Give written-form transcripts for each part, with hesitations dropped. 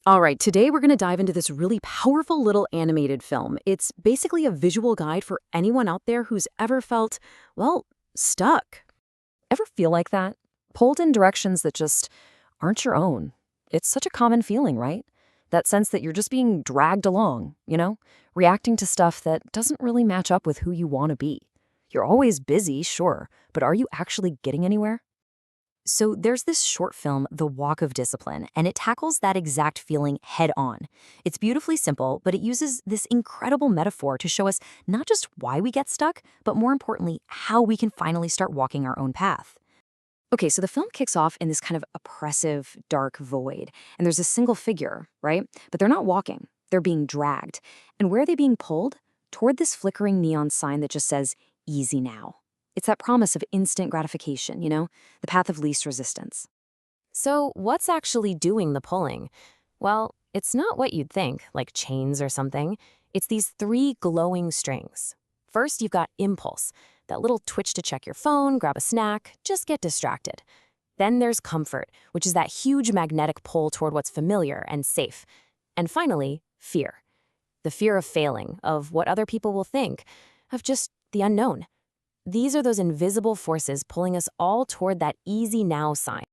All right, today we're going to dive into this really powerful little animated film. It's basically a visual guide for anyone out there who's ever felt, well, stuck. Ever feel like that? Pulled in directions that just aren't your own. It's such a common feeling, right? That sense that you're just being dragged along, reacting to stuff that doesn't really match up with who you want to be. You're always busy, sure, but are you actually getting anywhere? So there's this short film, The Walk of Discipline, and it tackles that exact feeling head on. It's beautifully simple, but it uses this incredible metaphor to show us not just why we get stuck, but more importantly, how we can finally start walking our own path. Okay, so the film kicks off in this kind of oppressive, dark void, and there's a single figure, right? But they're not walking, they're being dragged. And where are they being pulled? Toward this flickering neon sign that just says, easy now. It's that promise of instant gratification, the path of least resistance. So, what's actually doing the pulling? Well, it's not what you'd think, like chains or something. It's these three glowing strings. First, you've got impulse, that little twitch to check your phone, grab a snack, just get distracted. Then there's comfort, which is that huge magnetic pull toward what's familiar and safe. And finally, fear. The fear of failing, of what other people will think, of just the unknown. These are those invisible forces pulling us all toward that easy now sign.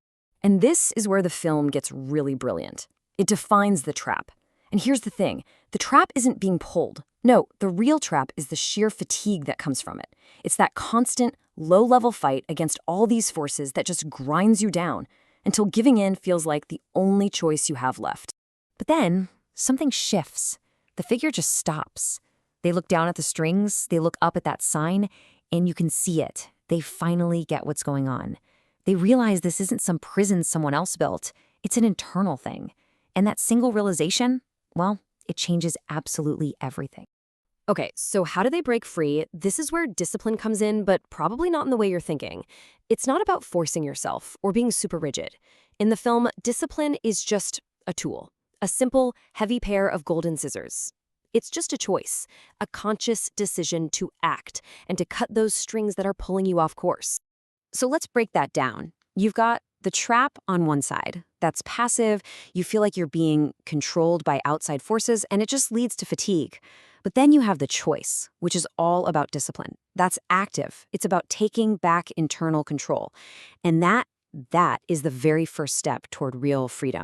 And this is where the film gets really brilliant. It defines the trap. And here's the thing, the trap isn't being pulled. No, the real trap is the sheer fatigue that comes from it. It's that constant, low-level fight against all these forces that just grinds you down until giving in feels like the only choice you have left. But then, something shifts. The figure just stops. They look down at the strings, they look up at that sign, and you can see it. They finally get what's going on. They realize this isn't some prison someone else built. It's an internal thing. And that single realization, well, it changes absolutely everything. Okay, so how do they break free? This is where discipline comes in, but probably not in the way you're thinking. It's not about forcing yourself or being super rigid. In the film, discipline is just a tool, a simple, heavy pair of golden scissors. It's just a choice, a conscious decision to act and to cut those strings that are pulling you off course. So let's break that down. You've got the trap on one side. That's passive. You feel like you're being controlled by outside forces, and it just leads to fatigue. But then you have the choice, which is all about discipline. That's active. It's about taking back internal control. And that is the very first step toward real freedom.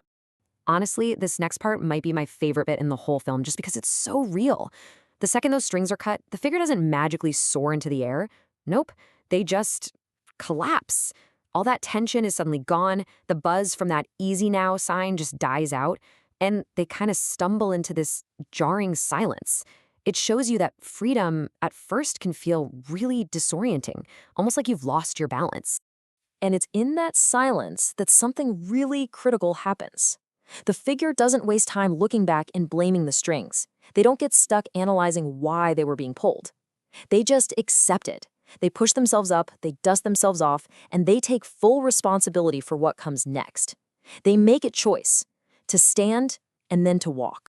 Honestly, this next part might be my favorite bit in the whole film just because it's so real. The second those strings are cut, the figure doesn't magically soar into the air. Nope, they just collapse. All that tension is suddenly gone. The buzz from that easy now sign just dies out, and they kind of stumble into this jarring silence. It shows you that freedom at first can feel really disorienting, almost like you've lost your balance. And it's in that silence that something really critical happens. The figure doesn't waste time looking back and blaming the strings. They don't get stuck analyzing why they were being pulled. They just accept it. They push themselves up, they dust themselves off, and they take full responsibility for what comes next. They make a choice to stand and then to walk.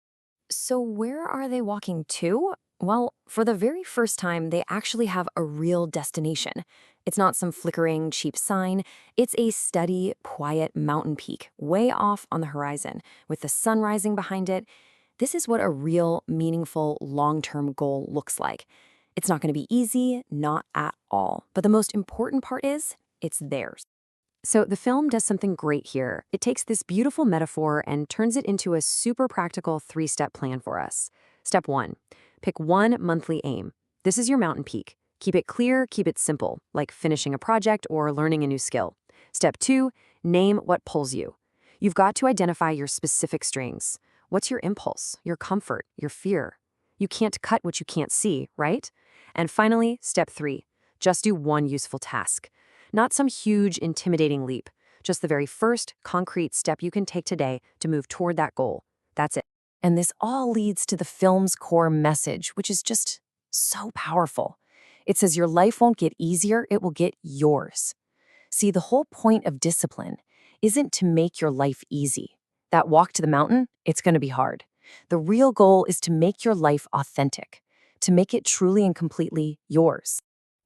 So where are they walking to? Well, for the very first time, they actually have a real destination. It's not some flickering, cheap sign. It's a steady, quiet mountain peak way off on the horizon, with the sun rising behind it. This is what a real, meaningful, long-term goal looks like. It's not going to be easy, not at all. But the most important part is, it's theirs. So the film does something great here. It takes this beautiful metaphor and turns it into a super practical 3-step plan for us. Step 1, pick one monthly aim. This is your mountain peak. Keep it clear, keep it simple, like finishing a project or learning a new skill. Step 2, name what pulls you. You've got to identify your specific strings. What's your impulse, your comfort, your fear? You can't cut what you can't see, right? And finally, step 3, just do one useful task. Not some huge, intimidating leap, just the very first concrete step you can take today to move toward that goal. That's it. And this all leads to the film's core message, which is just so powerful. It says your life won't get easier, it will get yours. See, the whole point of discipline isn't to make your life easy. That walk to the mountain, it's going to be hard. The real goal is to make your life authentic, to make it truly and completely yours.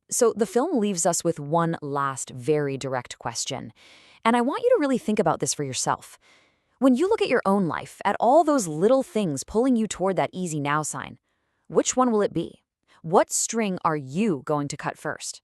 So the film leaves us with one last very direct question. And I want you to really think about this for yourself. When you look at your own life, at all those little things pulling you toward that easy now sign, which one will it be? What string are you going to cut first?